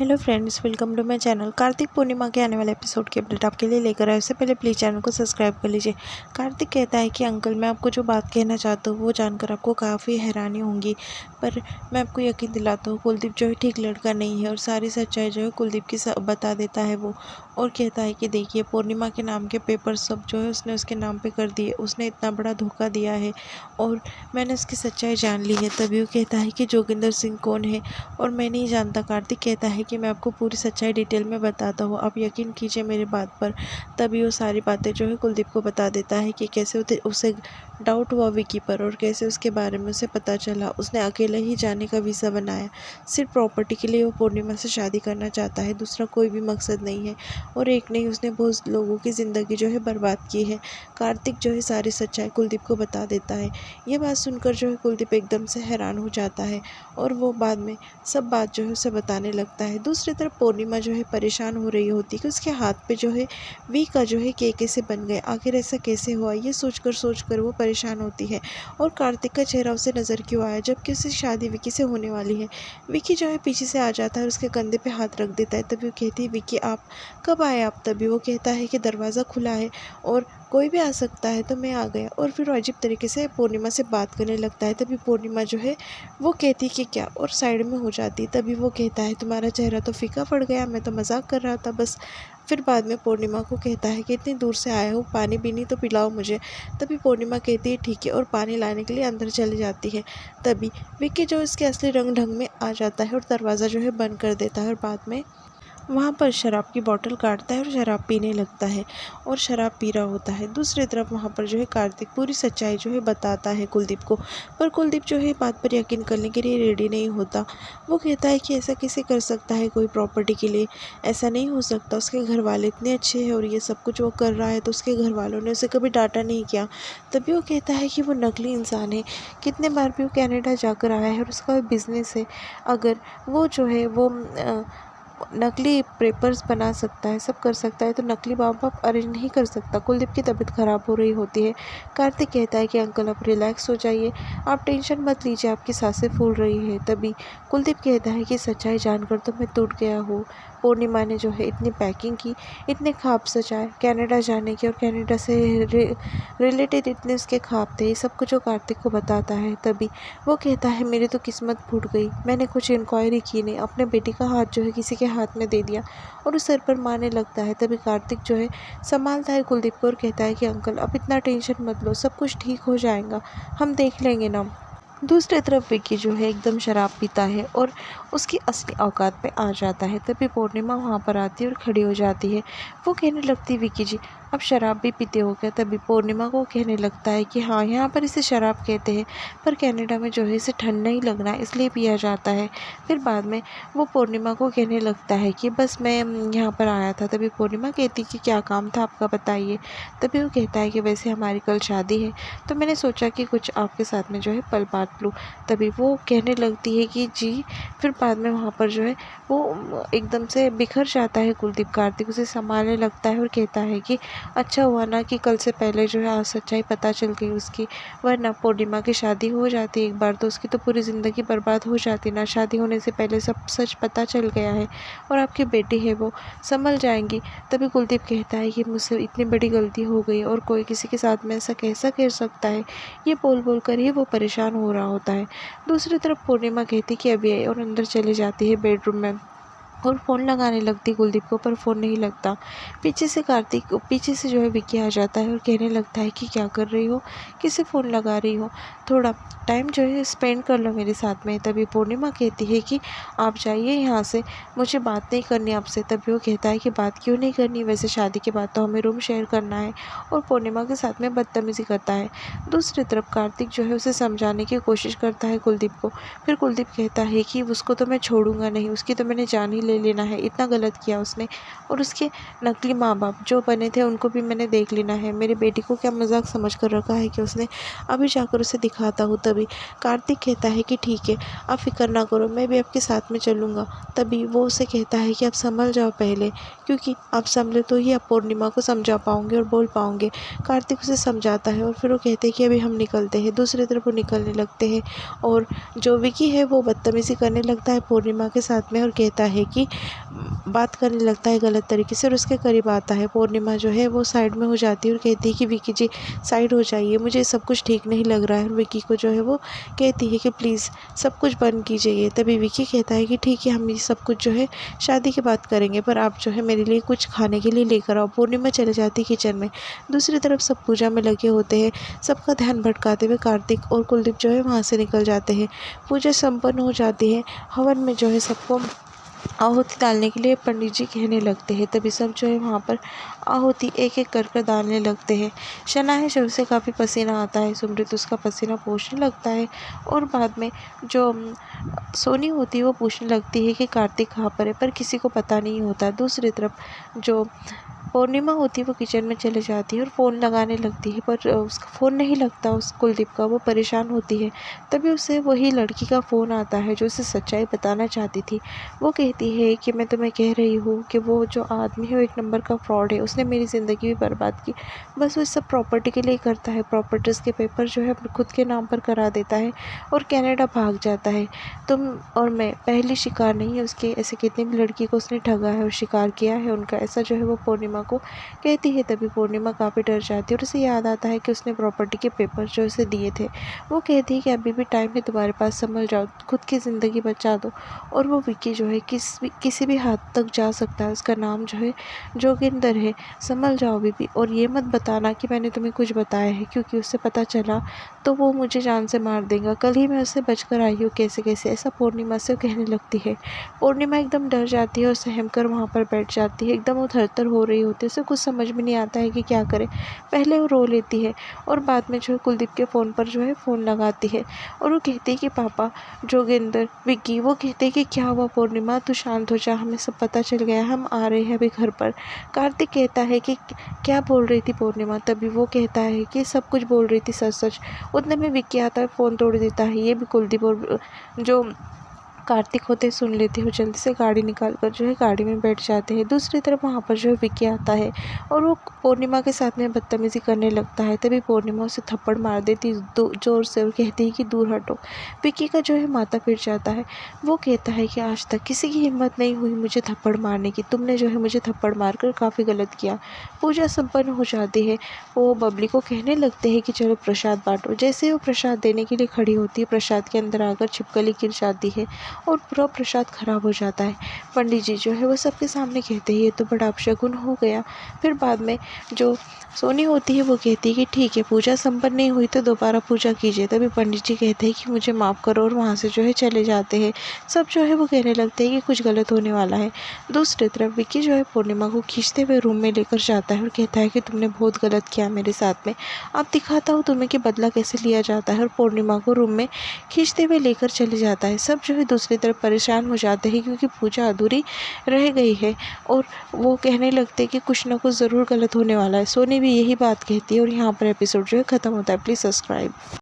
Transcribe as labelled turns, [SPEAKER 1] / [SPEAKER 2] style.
[SPEAKER 1] Hello friends, welcome to my channel. Kartik Purnima के आने वाले एपिसोड की अपडेट आपके लिए लेकर आए। उससे पहले प्लीज़ चैनल को सब्सक्राइब कर लीजिए। कार्तिक कहता है कि अंकल, मैं आपको जो बात कहना चाहता हूँ वो जानकर आपको काफ़ी हैरानी होंगी, पर मैं आपको यकीन दिलाता हूँ कुलदीप जो है ठीक लड़का नहीं है। और सारी सच्चाई जो है कुलदीप की बता देता है वो। और कहता है कि देखिए, पूर्णिमा के नाम के पेपर सब जो है उसने उसके नाम पे कर दिए। उसने इतना बड़ा धोखा दिया है और मैंने उसकी सच्चाई जान ली है। तभी वो कहता है कि जोगिंदर सिंह कौन है और मैं नहीं जानता। कार्तिक कहता है कि मैं आपको पूरी सच्चाई डिटेल में बताता हूँ, आप यकीन कीजिए मेरी बात पर। तभी वो सारी बातें जो है कुलदीप को बता देता है कि कैसे उसे डाउट हुआ विकी पर और कैसे उसके बारे में उसे पता चला। उसने अकेले ही जाने का वीज़ा बनाया, सिर्फ प्रॉपर्टी के लिए। वो पूर्णिमा से शादी करना चाहता है, दूसरा कोई भी मकसद नहीं है। और एक नहीं, उसने बहुत लोगों की ज़िंदगी जो है बर्बाद की है। कार्तिक जो है सारी सच्चाई कुलदीप को बता देता है। ये बात सुनकर जो है कुलदीप एकदम से हैरान हो जाता है और वो बाद में सब बात जो है उसे बताने लगता है। दूसरी तरफ पूर्णिमा जो है परेशान हो रही होती है कि उसके हाथ पे जो है वी का जो है के कैसे बन गए, आखिर ऐसा कैसे हुआ। ये सोचकर वो परेशान होती है। और कार्तिक का चेहरा उसे नज़र क्यों आया जबकि उसकी शादी विकी से होने वाली है। विकी जो है पीछे से आ जाता है और उसके कंधे पे हाथ रख देता है। तभी वो कहती है, विकी आप कब आए आप? तभी वो कहता है कि दरवाज़ा खुला है और कोई भी आ सकता है तो मैं आ गया। और फिर वो अजीब तरीके से पूर्णिमा से बात करने लगता है। तभी पूर्णिमा जो है वो कहती कि क्या, और साइड में हो जाती। तभी वो कहता है, तुम्हारा चेहरा तो फीका पड़ गया, मैं तो मजाक कर रहा था बस। फिर बाद में पूर्णिमा को कहता है कि इतनी दूर से आया हूँ, पानी भी नहीं तो पिलाओ मुझे। तभी पूर्णिमा कहती है ठीक है और पानी लाने के लिए अंदर चली जाती है। तभी विक्की जो इसके असली रंग ढंग में आ जाता है और दरवाज़ा जो है बंद कर देता है और बाद में वहाँ पर शराब की बोतल काटता है और शराब पीने लगता है और शराब पी रहा होता है। दूसरी तरफ वहाँ पर जो है कार्तिक पूरी सच्चाई जो है बताता है कुलदीप को, पर कुलदीप जो है बात पर यकीन करने के लिए रेडी नहीं होता। वो कहता है कि ऐसा कैसे कर सकता है कोई प्रॉपर्टी के लिए, ऐसा नहीं हो सकता। उसके घर वाले इतने अच्छे हैं और ये सब कुछ वो कर रहा है तो उसके घर वालों ने उसे कभी डांटा नहीं किया। तभी वो कहता है कि वो नकली इंसान है, कितने बार भी वो कनाडा जाकर आया है और उसका बिजनेस है। अगर वो जो है वो नकली पेपर्स बना सकता है, सब कर सकता है, तो नकली माँ बाप अरेंज नहीं कर सकता। कुलदीप की तबीयत ख़राब हो रही होती है। कार्तिक कहता है कि अंकल आप रिलैक्स हो जाइए, आप टेंशन मत लीजिए, आपकी सांसें फूल रही है। तभी कुलदीप कहता है कि सच्चाई जानकर तो मैं टूट गया हूँ। पूर्णिमा ने जो है इतनी पैकिंग की, इतने ख्वाब सजाए कनाडा जाने के और कनाडा से रिलेटेड इतने उसके ख्वाब थे। ये सब कुछ वो कार्तिक को बताता है। तभी वो कहता है मेरी तो किस्मत फूट गई, मैंने कुछ इंक्वायरी की नहीं, अपने बेटी का हाथ जो है किसी के हाथ में दे दिया और उस सर पर मारने लगता है। तभी कार्तिक जो है संभालता है कुलदीप को और कहता है कि अंकल अब इतना टेंशन मत लो, सब कुछ ठीक हो जाएगा, हम देख लेंगे ना। दूसरी तरफ विकी जो है एकदम शराब पीता है और उसकी असली औकात पे आ जाता है। तभी पूर्णिमा वहाँ पर आती है और खड़ी हो जाती है। वो कहने लगती है, विकी जी अब शराब भी पीते हो क्या? तभी पूर्णिमा को कहने लगता है कि हाँ, यहाँ पर इसे शराब कहते हैं, पर कनाडा में जो है इसे ठंड नहीं लगना इसलिए पिया जाता है। फिर बाद में वो पूर्णिमा को कहने लगता है कि बस मैं यहाँ पर आया था। तभी पूर्णिमा कहती कि क्या काम था आपका, बताइए। तभी वो कहता है कि वैसे हमारी कल शादी है तो मैंने सोचा कि कुछ आपके साथ में जो है पल बात लूँ। तभी वो कहने लगती है कि जी। फिर बाद में वहाँ पर जो है वो एकदम से बिखर जाता है कुलदीप। कार्तिक उसे संभालने लगता है और कहता है कि अच्छा हुआ ना कि कल से पहले जो है आज सच्चाई पता चल गई उसकी, वरना पूर्णिमा की शादी हो जाती एक बार तो उसकी तो पूरी ज़िंदगी बर्बाद हो जाती ना। शादी होने से पहले सब सच पता चल गया है और आपकी बेटी है वो संभल जाएंगी। तभी कुलदीप कहता है कि मुझसे इतनी बड़ी गलती हो गई और कोई किसी के साथ में ऐसा कैसा कर सकता है। ये बोल कर ही वो परेशान हो रहा होता है। दूसरी तरफ पूर्णिमा कहती कि अभी आई और अंदर चली जाती है बेडरूम में और फ़ोन लगाने लगती कुलदीप को, पर फ़ोन नहीं लगता। पीछे से जो है विक्की आ जाता है और कहने लगता है कि क्या कर रही हो, किसे फ़ोन लगा रही हो, थोड़ा टाइम जो है स्पेंड कर लो मेरे साथ में। तभी पूर्णिमा कहती है कि आप जाइए यहाँ से, मुझे बात नहीं करनी आपसे। तभी वो कहता है कि बात क्यों नहीं करनी, वैसे शादी के बाद तो हमें रूम शेयर करना है, और पूर्णिमा के साथ में बदतमीज़ी करता है। दूसरी तरफ कार्तिक जो है उसे समझाने की कोशिश करता है कुलदीप को। फिर कुलदीप कहता है कि उसको तो मैं छोड़ूंगा नहीं, उसकी तो मैंने जान ही ले लेना है, इतना गलत किया उसने। और उसके नकली माँ बाप जो बने थे उनको भी मैंने देख लेना है। मेरी बेटी को क्या मजाक समझ कर रखा है कि उसने, अभी जाकर उसे दिखाता हूँ। तभी कार्तिक कहता है कि ठीक है, आप फिक्र ना करो, मैं भी आपके साथ में चलूँगा। तभी वो उसे कहता है कि आप संभल जाओ पहले, क्योंकि आप संभले तो ही आप पूर्णिमा को समझा पाओगे और बोल पाओगे। कार्तिक उसे समझाता है और फिर वो कहते हैं कि अभी हम निकलते हैं। दूसरी तरफ वो निकलने लगते हैं और जो विकी है वो बदतमीज़ी करने लगता है पूर्णिमा के साथ में और कहता है कि विकी बात करने लगता है गलत तरीके से और उसके करीब आता है। पूर्णिमा जो है वो साइड में हो जाती है और कहती है कि विकी जी साइड हो जाइए, मुझे सब कुछ ठीक नहीं लग रहा है। और विकी को जो है वो कहती है कि प्लीज़ सब कुछ बंद कीजिए। तभी विकी कहता है कि ठीक है, हम ये सब कुछ जो है शादी के बाद करेंगे, पर आप जो है मेरे लिए कुछ खाने के लिए लेकर आओ। पूर्णिमा चले जाती है किचन में। दूसरी तरफ सब पूजा में लगे होते हैं। सबका ध्यान भटकाते हुए कार्तिक और कुलदीप जो है वहाँ से निकल जाते हैं। पूजा संपन्न हो जाती है। हवन में जो है सबको आहुति डालने के लिए पंडित जी कहने लगते हैं। तभी सब जो है वहाँ पर आहुति एक एक कर कर डालने लगते हैं। शनाया शव से काफ़ी पसीना आता है। सुमृत उसका पसीना पोंछने लगता है और बाद में जो सोनी होती है वो पूछने लगती है कि कार्तिक कहाँ पर है, पर किसी को पता नहीं होता। दूसरी तरफ जो पूर्णिमा होती है वो किचन में चले जाती है और फ़ोन लगाने लगती है, पर उसका फ़ोन नहीं लगता उस कुलदीप का। वो परेशान होती है। तभी उसे वही लड़की का फ़ोन आता है जो उसे सच्चाई बताना चाहती थी। वो कहती है कि मैं तुम्हें कह रही हूँ कि वो जो आदमी है वो एक नंबर का फ्रॉड है, उसने मेरी ज़िंदगी भी बर्बाद की। बस वो सब प्रॉपर्टी के लिए करता है। प्रॉपर्टीज़ के पेपर जो है खुद के नाम पर करा देता है और कनाडा भाग जाता है। तुम और मैं पहली शिकार नहीं है उसके, ऐसे कितनी भी लड़की को उसने ठगा है और शिकार किया है उनका, ऐसा जो है वो पूर्णिमा को कहती है। तभी पूर्णिमा काफ़ी डर जाती है और उसे याद आता है कि उसने प्रॉपर्टी के पेपर जो उसे दिए थे। वो कहती है कि अभी भी टाइम है तुम्हारे पास, संभल जाओ, खुद की ज़िंदगी बचा दो। और वो विकी जो है किसी भी हद तक जा सकता है। उसका नाम जो है जोगिंदर है। संभल जाओ बीबी, और ये मत बताना कि मैंने तुम्हें कुछ बताया है, क्योंकि उससे पता चला तो वो मुझे जान से मार देगा। कल ही मैं उससे बचकर आई हूँ कैसे कैसे, ऐसा पूर्णिमा से कहने लगती है। पूर्णिमा एकदम डर जाती है और सहम कर वहाँ पर बैठ जाती है। एकदम वो थर-थर हो रही होती है। उसे कुछ समझ में नहीं आता है कि क्या करे। पहले वो रो लेती है और बाद में जो है कुलदीप के फ़ोन पर जो है फ़ोन लगाती है और वो कहती है कि पापा, जोगिंदर, विक्की। वो कहते हैं कि क्या हुआ पूर्णिमा, तू शांत हो जा, हमें सब पता चल गया, हम आ रहे हैं अभी घर पर। कार्तिक कहता है कि क्या बोल रही थी पूर्णिमा। तभी वो कहता है कि सब कुछ बोल रही थी सच सच। उतने में विक्की आता है, फ़ोन तोड़ देता है। ये भी कुलदीप और जो कार्तिक होते सुन लेते हो, जल्दी से गाड़ी निकाल कर जो है गाड़ी में बैठ जाते हैं। दूसरी तरफ वहाँ पर जो है विक्की आता है और वो पूर्णिमा के साथ में बदतमीज़ी करने लगता है। तभी पूर्णिमा उसे थप्पड़ मार देती ज़ोर से और कहती है कि दूर हटो। विक्की का जो है माथा फिर जाता है। वो कहता है कि आज तक किसी की हिम्मत नहीं हुई मुझे थप्पड़ मारने की, तुमने जो है मुझे थप्पड़ मारकर काफ़ी गलत किया। पूजा संपन्न हो जाती है। वो बबली को कहने लगते हैं कि चलो प्रसाद बांटो। जैसे ही वो प्रसाद देने के लिए खड़ी होती है, प्रसाद के अंदर आकर छिपकली गिर जाती है और पूरा प्रसाद खराब हो जाता है। पंडित जी जो है वो सबके सामने कहते हैं ये तो बड़ा अपशगुन हो गया। फिर बाद में जो सोनी होती है वो कहती है कि ठीक है, पूजा संपन्न नहीं हुई तो दोबारा पूजा कीजिए। तभी पंडित जी कहते हैं कि मुझे माफ़ करो और वहाँ से जो है चले जाते हैं। सब जो है वो कहने लगते हैं कि कुछ गलत होने वाला है। दूसरी तरफ विक्की जो है पूर्णिमा को खींचते हुए रूम में लेकर जाता है और कहता है कि तुमने बहुत गलत किया मेरे साथ में, अब दिखाता हूँ तुम्हें कि बदला कैसे लिया जाता है। और पूर्णिमा को रूम में खींचते हुए लेकर चले जाता है। सब जो है दूसरी तरफ परेशान हो जाते हैं क्योंकि पूजा अधूरी रह गई है और वो कहने लगते हैं कि कुछ ना कुछ ज़रूर गलत होने वाला है। सोनी भी यही बात कहती है और यहाँ पर एपिसोड जो है ख़त्म होता है। Please subscribe.